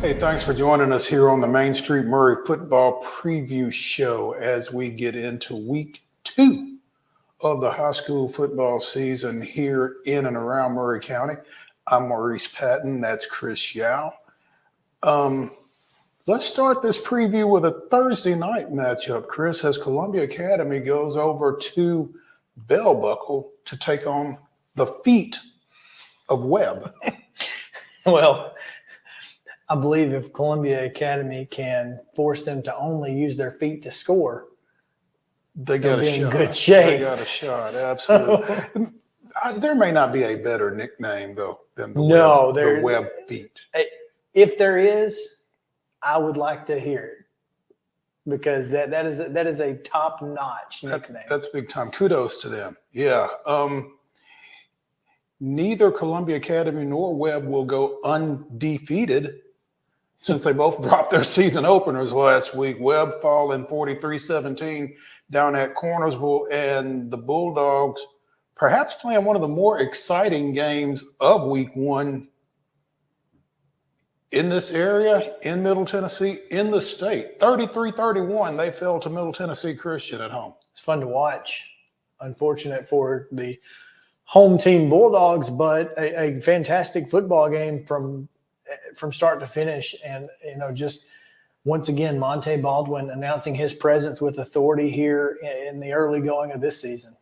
Hey, thanks for joining us here on the Main Street Maury football preview show as we get into week 2 of the high school football season here in and around Maury County. I'm Maurice Patton. That's Chris Yow. Let's start this preview with a Thursday night matchup, Chris, as Columbia Academy goes over to Bell Buckle to take on the feet of Webb. Well, I believe if Columbia Academy can force them to only use their feet to score, They got a shot. in good shape. They got a shot, absolutely. There may not be a better nickname, though, than the Webb feet. If there is, I would like to hear it because that is a top-notch nickname. That's big time. Kudos to them. Yeah. Neither Columbia Academy nor Webb will go undefeated since they both dropped their season openers last week. Webb falling 43-17 down at Cornersville, and the Bulldogs perhaps playing one of the more exciting games of week 1 in this area, in Middle Tennessee, in the state. 33-31, they fell to Middle Tennessee Christian at home. It's fun to watch. Unfortunate for the home team Bulldogs, but a fantastic football game from start to finish. And, just once again, Monte Baldwin announcing his presence with authority here in the early going of this season.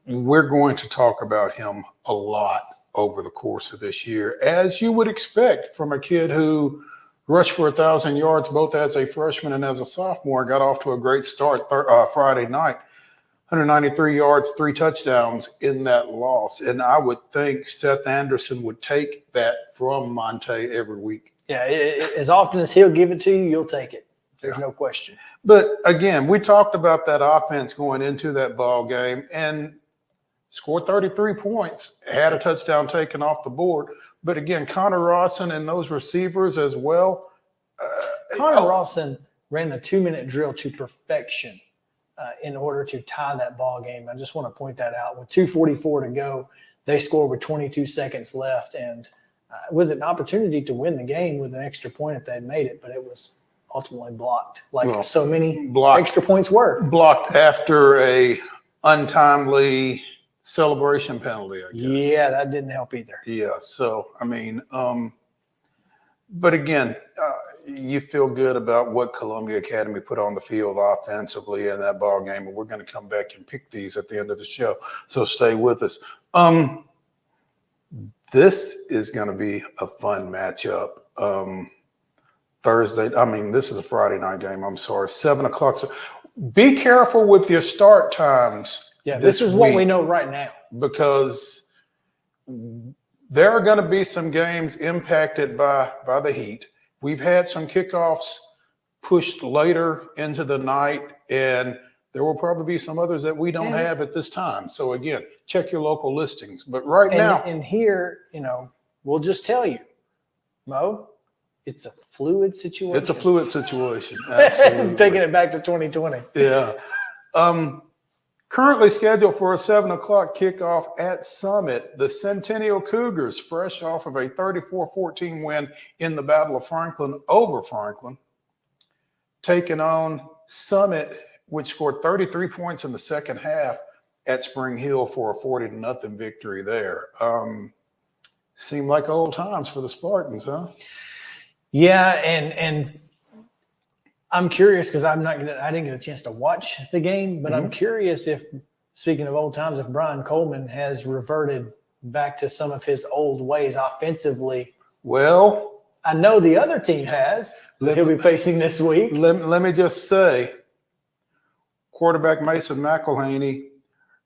We're going to talk about him a lot over the course of this year, as you would expect from a kid who rushed for 1,000 yards both as a freshman and as a sophomore, got off to a great start Friday night. 193 yards, 3 touchdowns in that loss. And I would think Seth Anderson would take that from Monte every week. Yeah, as often as he'll give it to you, you'll take it. There's no question. But again, we talked about that offense going into that ball game and scored 33 points, had a touchdown taken off the board. But again, Connor Rawson and those receivers as well. Connor Rawson ran the 2-minute drill to perfection. In order to tie that ball game. I just want to point that out. With 2:44 to go, they scored with 22 seconds left, and with an opportunity to win the game with an extra point if they had made it, but it was ultimately blocked, so many extra points were. Blocked after a untimely celebration penalty, I guess. Yeah, that didn't help either. Yeah, so, but again, you feel good about what Columbia Academy put on the field offensively in that ball game, and we're going to come back and pick these at the end of the show. So stay with us. This is going to be a fun matchup. Thursday. This is a Friday night game. I'm sorry, 7 o'clock. So be careful with your start times. Yeah, this is what we know right now, because there are going to be some games impacted by the heat. We've had some kickoffs pushed later into the night, and there will probably be some others that we don't have at this time. So, again, check your local listings. But now. And here, we'll just tell you, Mo, it's a fluid situation. It's a fluid situation. Absolutely. Taking it back to 2020. Yeah. Currently scheduled for a 7 o'clock kickoff at Summit, the Centennial Cougars, fresh off of a 34-14 win in the Battle of Franklin over Franklin, taking on Summit, which scored 33 points in the second half at Spring Hill for a 40-0 victory there. Seemed like old times for the Spartans, huh? Yeah, and I'm curious because I didn't get a chance to watch the game, but I'm curious if, speaking of old times, if Brian Coleman has reverted back to some of his old ways offensively. Well, I know the other team has that he'll be facing this week. Let me just say, quarterback Mason McElhaney,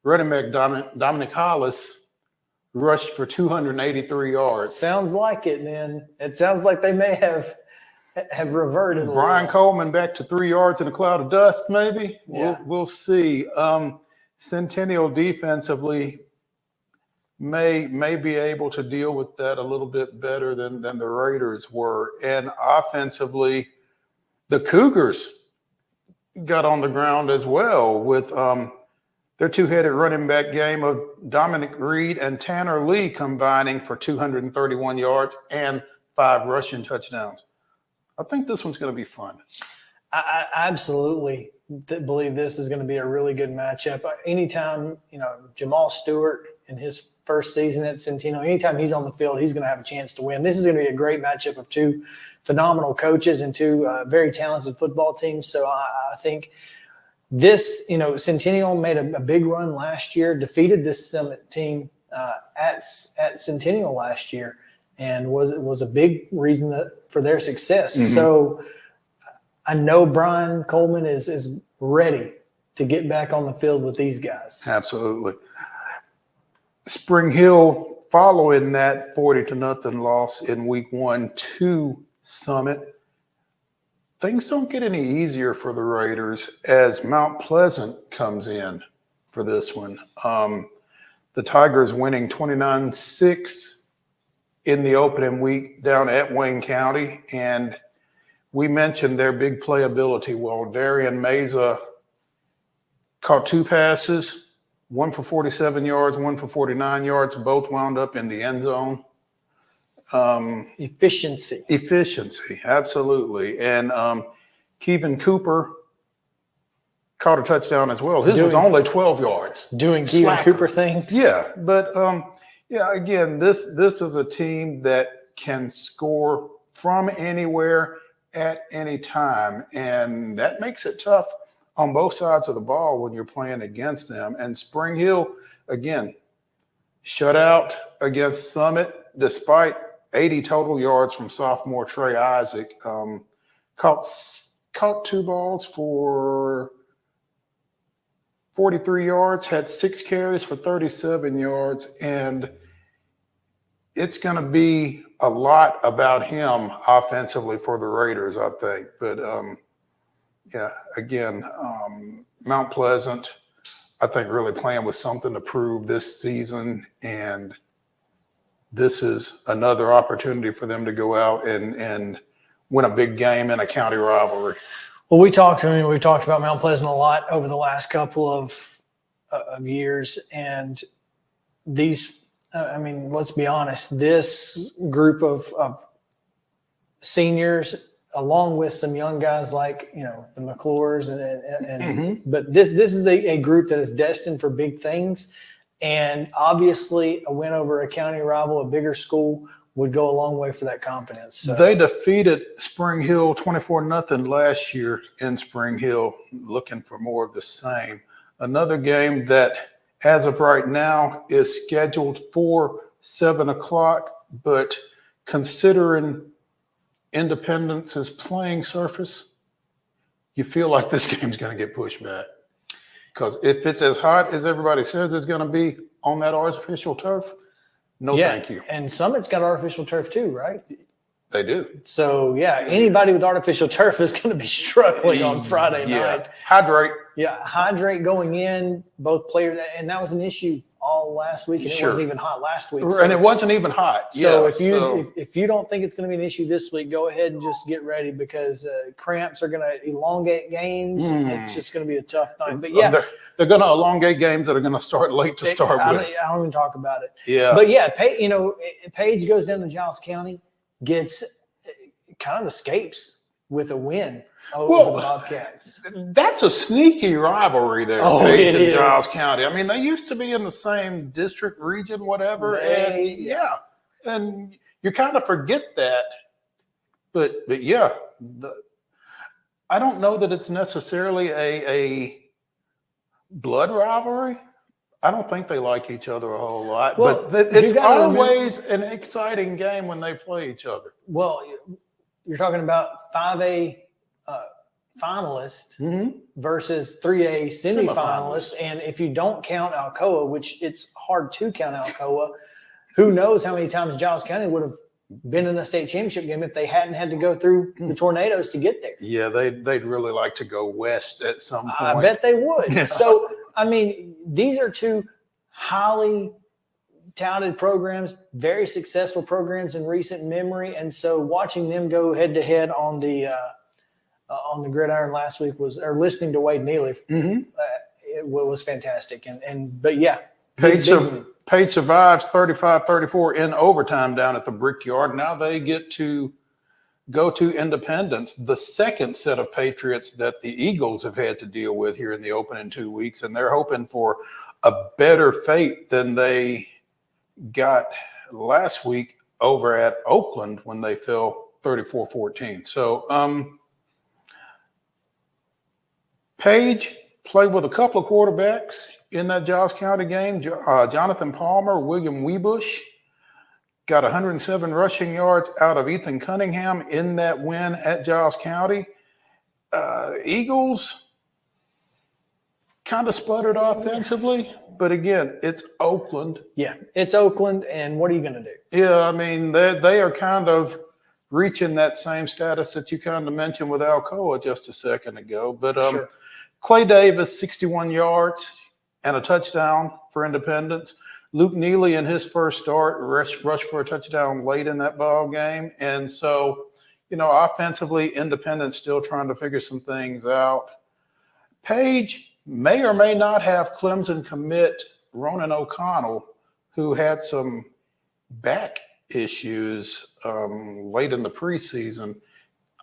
running back Dominic Hollis rushed for 283 yards. Sounds like it, then. It sounds like they may have reverted. Brian Coleman back to 3 yards in a cloud of dust, maybe. Yeah. We'll see. Centennial defensively may be able to deal with that a little bit better than the Raiders were. And offensively, the Cougars got on the ground as well with their two-headed running back game of Dominic Reed and Tanner Lee combining for 231 yards and 5 rushing touchdowns. I think this one's going to be fun. I absolutely believe this is going to be a really good matchup. Anytime, Jamal Stewart in his first season at Centennial, anytime he's on the field, he's going to have a chance to win. This is going to be a great matchup of two phenomenal coaches and two very talented football teams. So I think this, Centennial made a big run last year, defeated this Summit team at Centennial last year, and was a big reason for their success. Mm-hmm. So I know Brian Coleman is ready to get back on the field with these guys. Absolutely. Spring Hill, following that 40-0 loss in week 1 to Summit, things don't get any easier for the Raiders as Mount Pleasant comes in for this one. The Tigers winning 29-6 in the opening week down at Wayne County, and we mentioned their big playability. Well, Darian Meza caught 2 passes, one for 47 yards, one for 49 yards, both wound up in the end zone. Efficiency, absolutely. And Kevin Cooper caught a touchdown as well. His was only 12 yards. Doing Kevin Cooper things. Yeah, but again, this is a team that can score from anywhere at any time, and that makes it tough on both sides of the ball when you're playing against them. And Spring Hill, again, shut out against Summit despite 80 total yards from sophomore Trey Isaac. Caught 2 balls for 43 yards, had 6 carries for 37 yards, and it's going to be a lot about him offensively for the Raiders, I think. But, Mount Pleasant, I think, really playing with something to prove this season, and this is another opportunity for them to go out and win a big game in a county rivalry. Well, we've talked about Mount Pleasant a lot over the last couple of years, and these. Let's be honest. This group of seniors, along with some young guys like the McClures, mm-hmm. But this is a group that is destined for big things, and obviously a win over a county rival, a bigger school, would go a long way for that confidence. So. They defeated Spring Hill 24-0 last year in Spring Hill, looking for more of the same. Another game that, as of right now, is scheduled for 7 o'clock, but considering Independence's playing surface, you feel like this game's going to get pushed back. Because if it's as hot as everybody says it's going to be on that artificial turf, thank you. And Summit's got artificial turf too, right? They do. So, anybody with artificial turf is going to be struggling on Friday night. Hydrate. Yeah, hydrate going in, both players. And that was an issue all last week, and it wasn't even hot last week. And it wasn't even hot. So if you don't think it's going to be an issue this week, go ahead and just get ready, because cramps are going to elongate games. It's just going to be a tough night. But they're going to elongate games that are going to start late to start with. I don't even talk about it. Yeah. But Page goes down to Giles County, gets kind of escapes with a win over the Bobcats. That's a sneaky rivalry there, Page and Giles County. They used to be in the same district, region, whatever. And you kind of forget that. But I don't know that it's necessarily a blood rivalry. I don't think they like each other a whole lot, but it's always an exciting game when they play each other. Well, you're talking about 5A finalists versus 3A semifinalists. And if you don't count Alcoa, which it's hard to count Alcoa, who knows how many times Giles County would have been in a state championship game if they hadn't had to go through the tornadoes to get there. Yeah, they'd really like to go west at some point. I bet they would. So, these are two highly touted programs, very successful programs in recent memory. And so watching them go head to head on the gridiron last week listening to Wade Neely, it was fantastic. Page survives 35-34 in overtime down at the Brickyard. Now they get to go to Independence, the second set of Patriots that the Eagles have had to deal with here in the opening 2 weeks, and they're hoping for a better fate than they got last week over at Oakland when they fell 34-14. So Page played with a couple of quarterbacks in that Giles County game. Jonathan Palmer, William Weebush got 107 rushing yards out of Ethan Cunningham in that win at Giles County. Eagles kind of sputtered offensively, but again, it's Oakland. Yeah, it's Oakland, and what are you going to do? Yeah, I mean, they are kind of reaching that same status that you kind of mentioned with Alcoa just a second ago. But Sure. Clay Davis, 61 yards and a touchdown for Independence. Luke Neely in his first start rushed for a touchdown late in that ball game. And so, offensively, Independence still trying to figure some things out. Page may or may not have Clemson commit Ronan O'Connell, who had some back issues late in the preseason.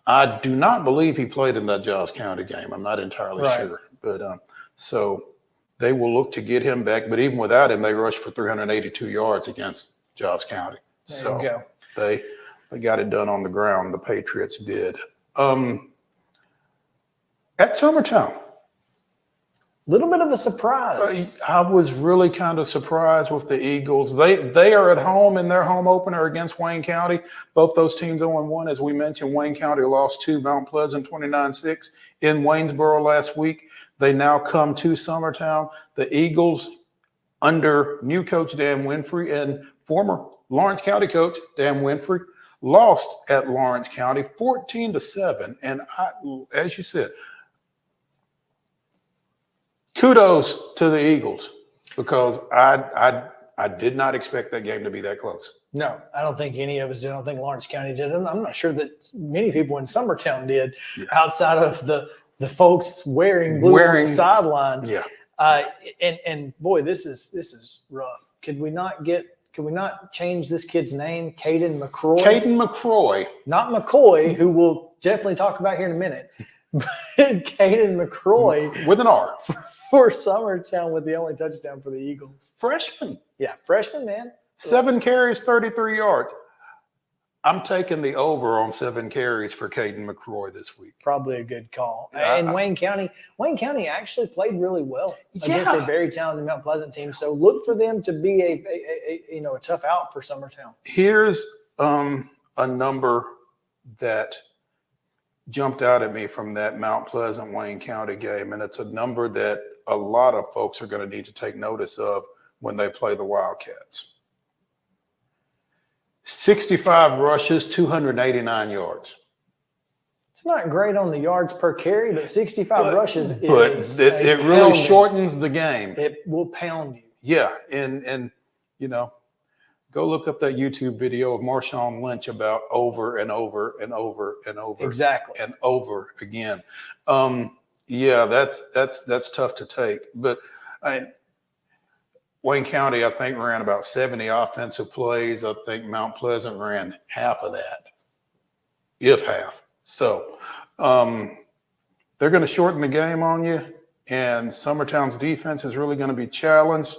I do not believe he played in that Giles County game. I'm not entirely sure. But so they will look to get him back. But even without him, they rushed for 382 yards against Giles County. There you go. They got it done on the ground. The Patriots did. At Summertown, Little bit of a surprise. I was really kind of surprised with the Eagles. They are at home in their home opener against Wayne County. Both those teams 0-1. As we mentioned, Wayne County lost to Mount Pleasant 29-6 in Waynesboro last week. They now come to Summertown. The Eagles, under new coach Dan Winfrey and former Lawrence County coach Dan Winfrey, lost at Lawrence County 14-7. And as you said, kudos to the Eagles, because I did not expect that game to be that close. No, I don't think any of us did. I don't think Lawrence County did. And I'm not sure that many people in Summertown did, outside of the folks wearing blue on the sideline. Yeah. And boy, this is rough. Could we not change this kid's name? Caden McCroy. Caden McCroy. Not McCoy, who we'll definitely talk about here in a minute. But Caden McCroy With an R. for Summertown with the only touchdown for the Eagles. Freshman. Yeah, freshman, man. 7 carries, 33 yards. I'm taking the over on 7 carries for Caden McCroy this week. Probably a good call. And Wayne County actually played really well against a very talented Mount Pleasant team. So look for them to be a tough out for Summertown. Here's a number that jumped out at me from that Mount Pleasant Wayne County game, and it's a number that a lot of folks are going to need to take notice of when they play the Wildcats. 65 rushes, 289 yards. It's not great on the yards per carry, but 65 rushes is it really shortens the game. It will pound you. Yeah, and go look up that YouTube video of Marshawn Lynch about over and over and over and over. Exactly. And over again. That's tough to take. But Wayne County, I think, ran about 70 offensive plays. I think Mount Pleasant ran half of that, if half. So they're going to shorten the game on you, and Summertown's defense is really going to be challenged.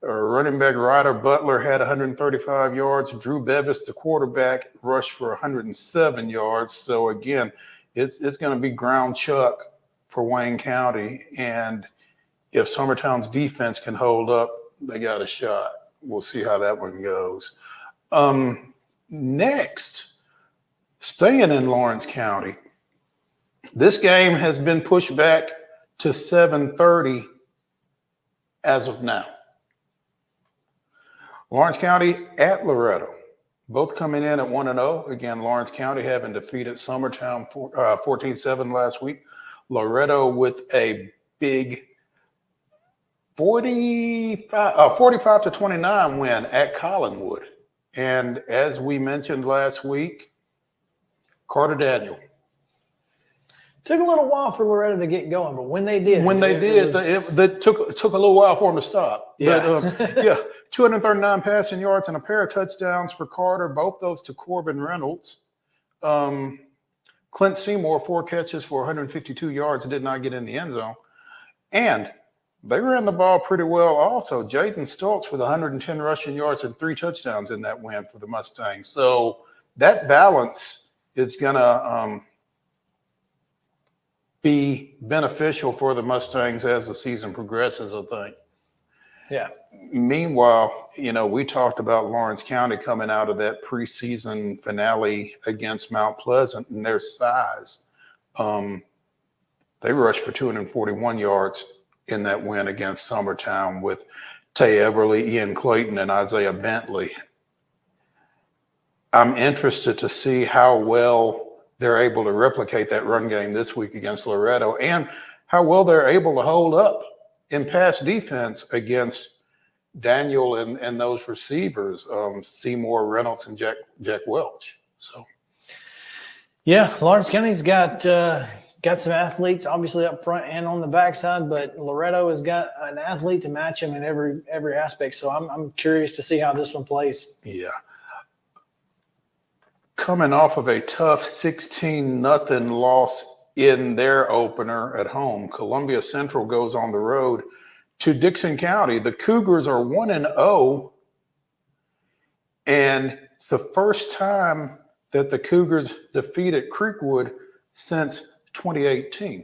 Running back Ryder Butler had 135 yards. Drew Bevis, the quarterback, rushed for 107 yards. So, again, it's going to be ground chuck for Wayne County. And if Summertown's defense can hold up, they got a shot. We'll see how that one goes. Next, staying in Lawrence County, this game has been pushed back to 7:30 as of now. Lawrence County at Loretto, both coming in at 1-0. Again, Lawrence County having defeated Summertown 14-7 last week. Loretto with a big 45-29 win at Collinwood. And as we mentioned last week, Carter Daniel. Took a little while for Loretto to get going, but when they did, it took a little while for them to stop. Yeah. But, 239 passing yards and a pair of touchdowns for Carter, both those to Corbin Reynolds. Clint Seymour, 4 catches for 152 yards, did not get in the end zone. And they ran the ball pretty well also. Jaden Stoltz with 110 rushing yards and 3 touchdowns in that win for the Mustangs. So that balance is going to be beneficial for the Mustangs as the season progresses, I think. Yeah. Meanwhile, we talked about Lawrence County coming out of that preseason finale against Mount Pleasant and their size. They rushed for 241 yards in that win against Summertown with Tay Everly, Ian Clayton, and Isaiah Bentley. I'm interested to see how well they're able to replicate that run game this week against Loretto and how well they're able to hold up in pass defense against Daniel and those receivers, Seymour, Reynolds, and Jack Welch. So, yeah, Lawrence County's got some athletes, obviously up front and on the backside, but Loretto has got an athlete to match him in every aspect. So I'm curious to see how this one plays. Yeah. Coming off of a tough 16-0 loss in their opener at home, Columbia Central goes on the road to Dixon County. The Cougars are 1-0, and it's the first time that the Cougars defeated Creekwood since 2018.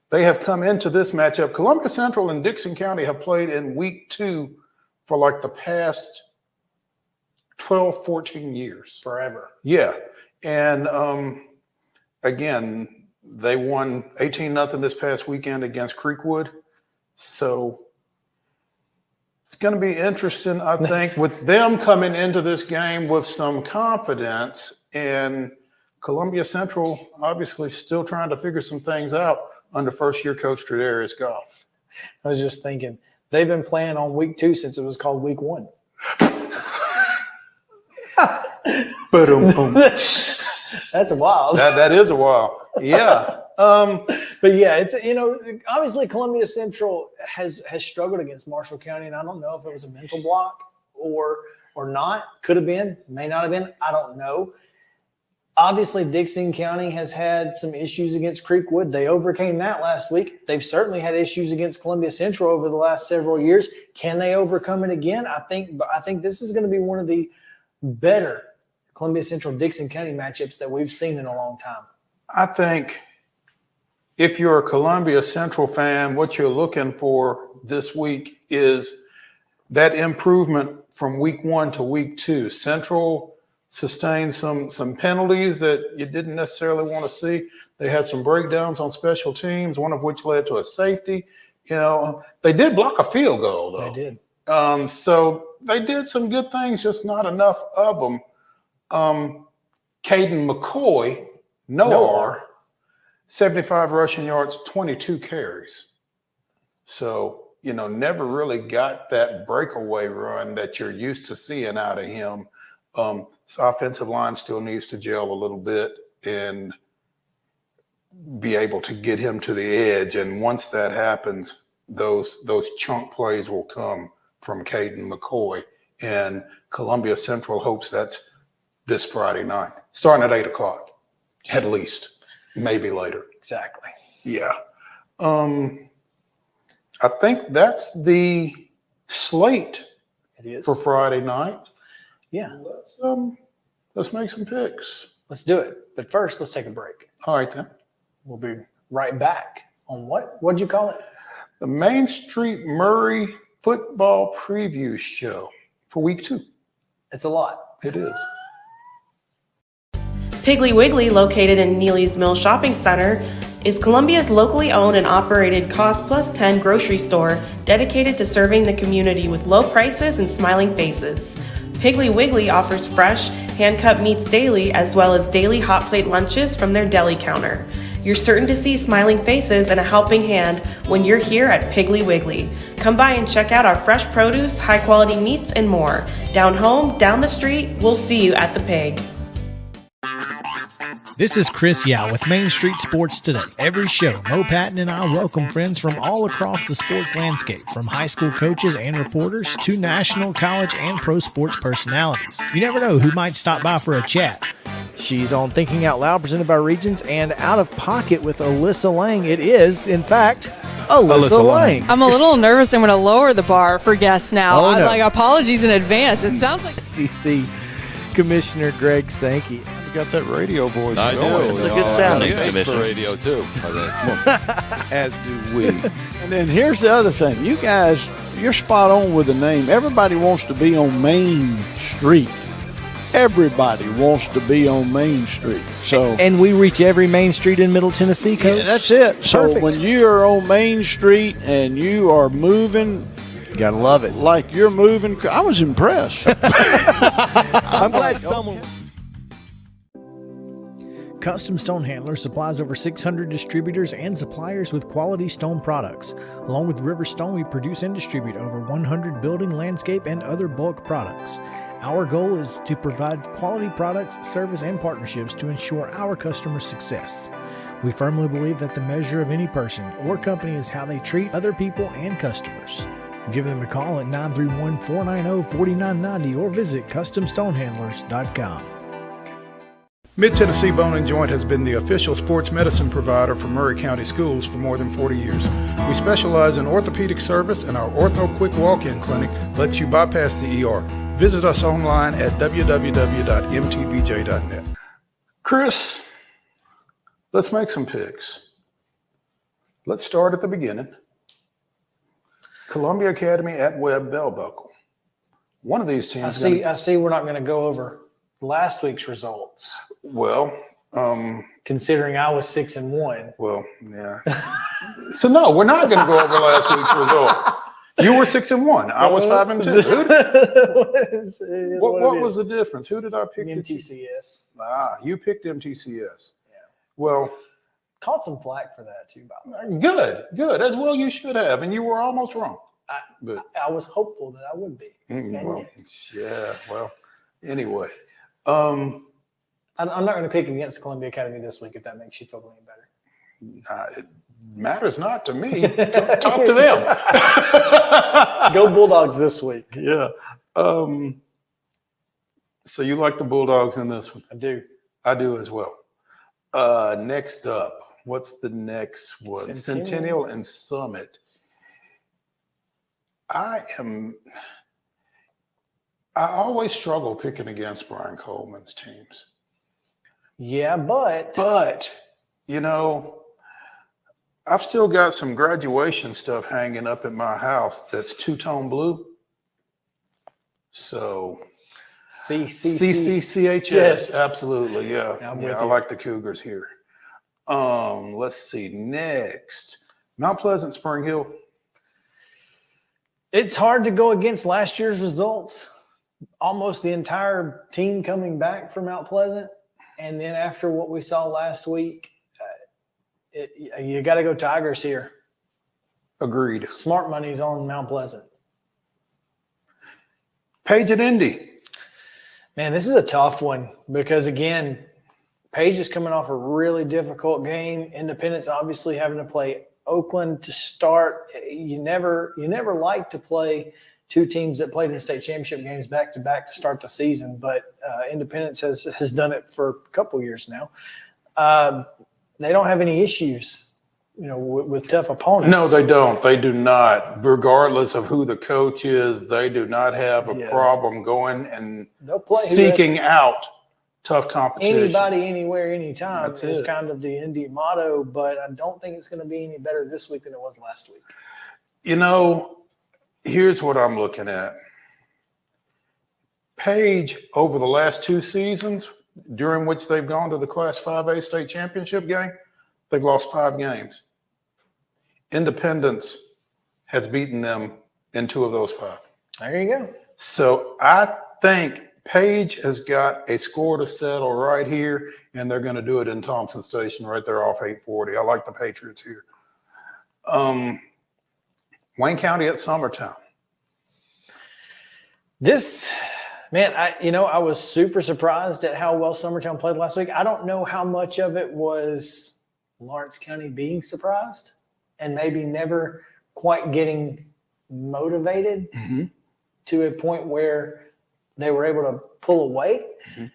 They have come into this matchup. Columbia Central and Dixon County have played in week 2 for like the past 12, 14 years. Forever. Yeah. And again, they won 18-0 this past weekend against Creekwood. So it's going to be interesting, I think, with them coming into this game with some confidence, and Columbia Central obviously still trying to figure some things out under first-year coach Tredarius Goff. I was just thinking, they've been playing on week 2 since it was called week 1. That's a wild. That is a wild. Yeah. But yeah, it's obviously Columbia Central has struggled against Marshall County, and I don't know if it was a mental block or not. Could have been, may not have been. I don't know. Obviously, Dixon County has had some issues against Creekwood. They overcame that last week. They've certainly had issues against Columbia Central over the last several years. Can they overcome it again? I think this is going to be one of the better Columbia Central Dixon County matchups that we've seen in a long time. I think if you're a Columbia Central fan, what you're looking for this week is that improvement from week 1 to week 2. Central sustained some penalties that you didn't necessarily want to see. They had some breakdowns on special teams, one of which led to a safety. They did block a field goal, though. They did. So they did some good things, just not enough of them. Caden McCoy, Noah, 75 rushing yards, 22 carries. So, never really got that breakaway run that you're used to seeing out of him. His offensive line still needs to gel a little bit and be able to get him to the edge. And once that happens, those chunk plays will come from Caden McCoy. And Columbia Central hopes that's this Friday night, starting at 8:00 at least, maybe later. Exactly. Yeah. I think that's the slate It is. for Friday night. Yeah. Let's make some picks. Let's do it. But first, let's take a break. All right, then. We'll be right back on what? What'd you call it? The Main Street Maury football preview show for week 2. It's a lot. It is. Piggly Wiggly, located in Neely's Mill Shopping Center, is Columbia's locally owned and operated Cost Plus 10 grocery store dedicated to serving the community with low prices and smiling faces. Piggly Wiggly offers fresh, hand-cut meats daily, as well as daily hot plate lunches from their deli counter. You're certain to see smiling faces and a helping hand when you're here at Piggly Wiggly. Come by and check out our fresh produce, high-quality meats, and more. Down home, down the street, we'll see you at the Pig. This is Chris Yow with Main Street Sports Today. Every show, Mo Patton and I welcome friends from all across the sports landscape, from high school coaches and reporters to national, college, and pro sports personalities. You never know who might stop by for a chat. She's on Thinking Out Loud, presented by Regions, and Out of Pocket with Alyssa Lang. It is, in fact, Alyssa Lang. I'm a little nervous. I'm going to lower the bar for guests now. Oh, no. Apologies in advance. It sounds like SEC Commissioner Greg Sankey. You got that radio voice. I do. It's a good sound. Face for radio too. As do we. And then here's the other thing. You guys, you're spot on with the name. Everybody wants to be on Main Street. Everybody wants to be on Main Street. So, And we reach every main street in Middle Tennessee, Coach. yeah, that's it. So Perfect. when you are on Main Street and you are moving You gotta love it. like you're moving, I was impressed. I'm glad someone. Custom Stone Handler supplies over 600 distributors and suppliers with quality stone products. Along with River Stone, we produce and distribute over 100 building, landscape, and other bulk products. Our goal is to provide quality products, service, and partnerships to ensure our customers' success. We firmly believe that the measure of any person or company is how they treat other people and customers. Give them a call at 931-490-4990 or visit CustomStonehandlers.com. Mid-Tennessee Bone and Joint has been the official sports medicine provider for Maury County Schools for more than 40 years. We specialize in orthopedic service, and our Ortho Quick Walk-In Clinic lets you bypass the ER. Visit us online at www.mtbj.net. Chris, let's make some picks. Let's start at the beginning. Columbia Academy at Webb Bell Buckle. One of these teams. I see we're not going to go over last week's results, Well, considering I was 6-1. Well, yeah. So no, we're not going to go over last week's results. You were 6-1. I was 5-2. What was the difference? Who did I pick? MTCS. You picked MTCS. Yeah. Well, Caught some flack for that too, by the way. good. As well you should have, and you were almost wrong. But I was hopeful that I would be. well, yeah. Well, anyway. I'm not going to pick against Columbia Academy this week if that makes you feel any better. It matters not to me. Talk to them. Go Bulldogs this week. Yeah. So you like the Bulldogs in this one? I do. I do as well. Next up, what's the next one? Centennial and Summit. I always struggle picking against Brian Coleman's teams. Yeah, but you know, I've still got some graduation stuff hanging up at my house that's two-tone blue. So CCCHS, Yes. absolutely, yeah. I'm with I you. like the Cougars here. Let's see, next, Mount Pleasant, Spring Hill. it's hard to go against last year's results. Almost the entire team coming back from Mount Pleasant. And then after what we saw last week, you got to go Tigers here. Agreed. Smart money's on Mount Pleasant. Page at Indy. Man, this is a tough one because, again, Page is coming off a really difficult game. Independence obviously having to play Oakland to start. You never like to play two teams that played in state championship games back-to-back to start the season, but Independence has done it for a couple years now. They don't have any issues, with tough opponents. No, they don't. They do not. Regardless of who the coach is, they do not have a problem going and They'll play seeking out tough competition. anybody, anywhere, anytime. That's is it. kind of the Indy motto, but I don't think it's going to be any better this week than it was last week. Here's what I'm looking at. Page, over the last two seasons, during which they've gone to the Class 5A state championship game, they've lost 5 games. Independence has beaten them in 2 of those 5. There you go. So I think Page has got a score to settle right here, and they're going to do it in Thompson Station right there off 840. I like the Patriots here. Wayne County at Summertown. This, man, I was super surprised at how well Summertown played last week. I don't know how much of it was Lawrence County being surprised and maybe never quite getting motivated to a point where they were able to pull away.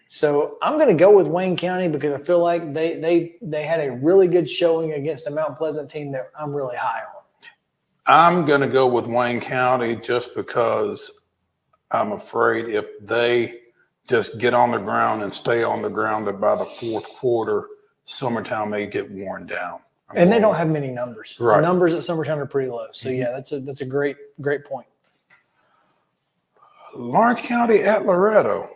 So I'm going to go with Wayne County because I feel like they had a really good showing against a Mount Pleasant team that I'm really high on. I'm going to go with Wayne County just because I'm afraid if they just get on the ground and stay on the ground, that by the fourth quarter, Summertown may get worn down. And they don't have many numbers. Right. The numbers at Summertown are pretty low. So yeah, that's a great point. Lawrence County at Loretto.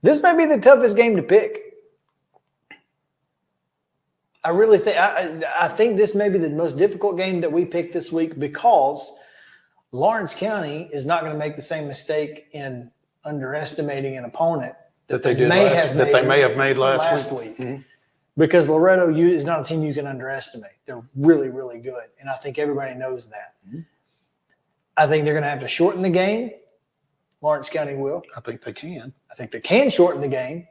This may be the toughest game to pick. I really think I think this may be the most difficult game that we picked this week because Lawrence County is not going to make the same mistake in underestimating an opponent that they may have made last week. Mm-hmm. Because Loretto is not a team you can underestimate. They're really, really good, and I think everybody knows that. Mm-hmm. I think they're going to have to shorten the game. Lawrence County will. I think they can. I think they can shorten the game,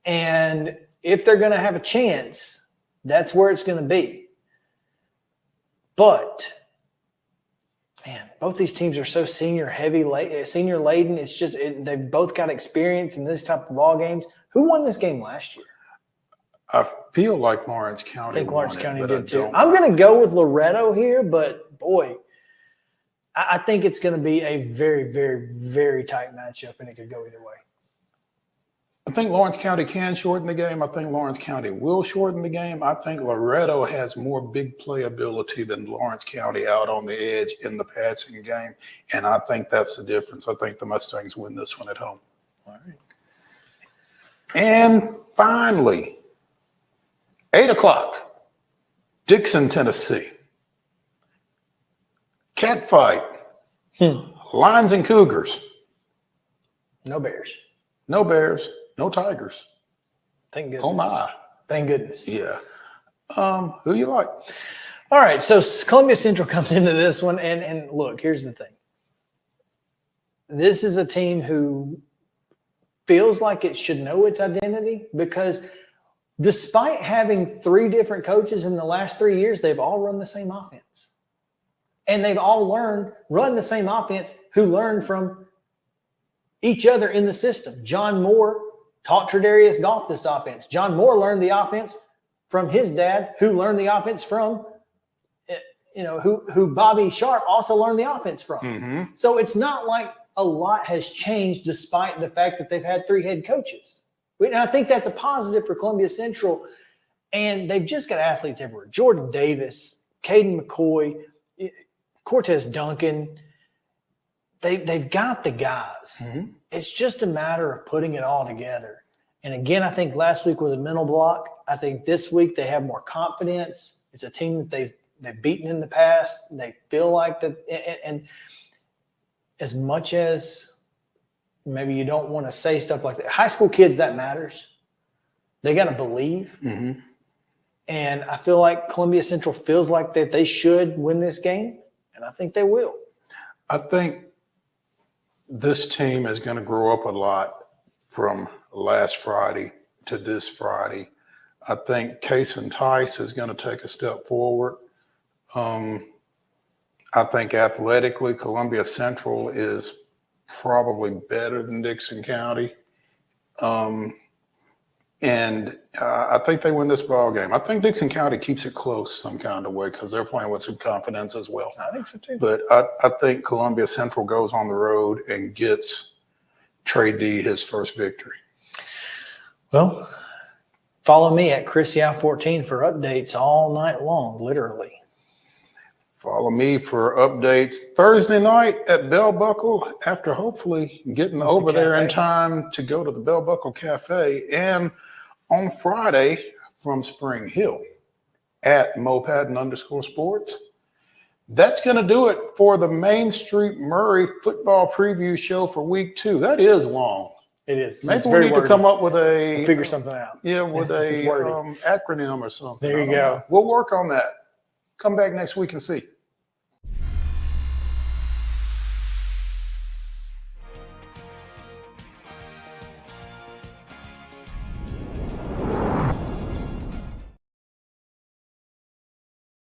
and if they're going to have a chance, that's where it's going to be. But, man, both these teams are so senior laden. It's just they've both got experience in this type of ball games. Who won this game last year? I feel like Lawrence County. I think Lawrence County did too. don't. I'm going to go with Loretto here, but boy, I think it's going to be a very, very, very tight matchup, and it could go either way. I think Lawrence County can shorten the game. I think Lawrence County will shorten the game. I think Loretto has more big play ability than Lawrence County out on the edge in the passing game, and I think that's the difference. I think the Mustangs win this one at home. All right. And finally, 8 o'clock, Dixon, Tennessee. Cat fight. Lions and Cougars. No Bears. No Bears. No Tigers. Thank goodness. Oh, my. Thank goodness. Yeah. Who you like? All right, so Columbia Central comes into this one, and look, here's the thing. This is a team who feels like it should know its identity because despite having 3 different coaches in the last 3 years, they've all run the same offense. And they've all run the same offense who learned from each other in the system. John Moore taught Tredarius Goff this offense. John Moore learned the offense from his dad, who learned the offense from, who Bobby Sharp also learned the offense from. Mm-hmm. So it's not like a lot has changed despite the fact that they've had 3 head coaches. And I think that's a positive for Columbia Central. And they've just got athletes everywhere. Jordan Davis, Caden McCoy, Cortez Duncan. They've got the guys. Mm-hmm. It's just a matter of putting it all together. And again, I think last week was a mental block. I think this week they have more confidence. It's a team that they've beaten in the past. They feel like that. And as much as maybe you don't want to say stuff like that, high school kids, that matters. They got to believe. Mm-hmm. And I feel like Columbia Central feels like that they should win this game, and I think they will. I think this team is going to grow up a lot from last Friday to this Friday. I think Case and Tice is going to take a step forward. I think athletically, Columbia Central is probably better than Dixon County. And I think they win this ball game. I think Dixon County keeps it close some kind of way because they're playing with some confidence as well. I think so too. But I think Columbia Central goes on the road and gets Trey D his first victory. Well, follow me at Chris Yow 14 for updates all night long, literally. Follow me for updates Thursday night at Bell Buckle after hopefully getting over there in time to go to the Bell Buckle Cafe, and on Friday from Spring Hill at @MoPatton_sports. That's going to do it for the Main Street Maury football preview show for week 2. That is long. It is. Maybe we need to come up with we'll figure something out. Yeah, with a acronym or something. There you go. We'll work on that. Come back next week and see.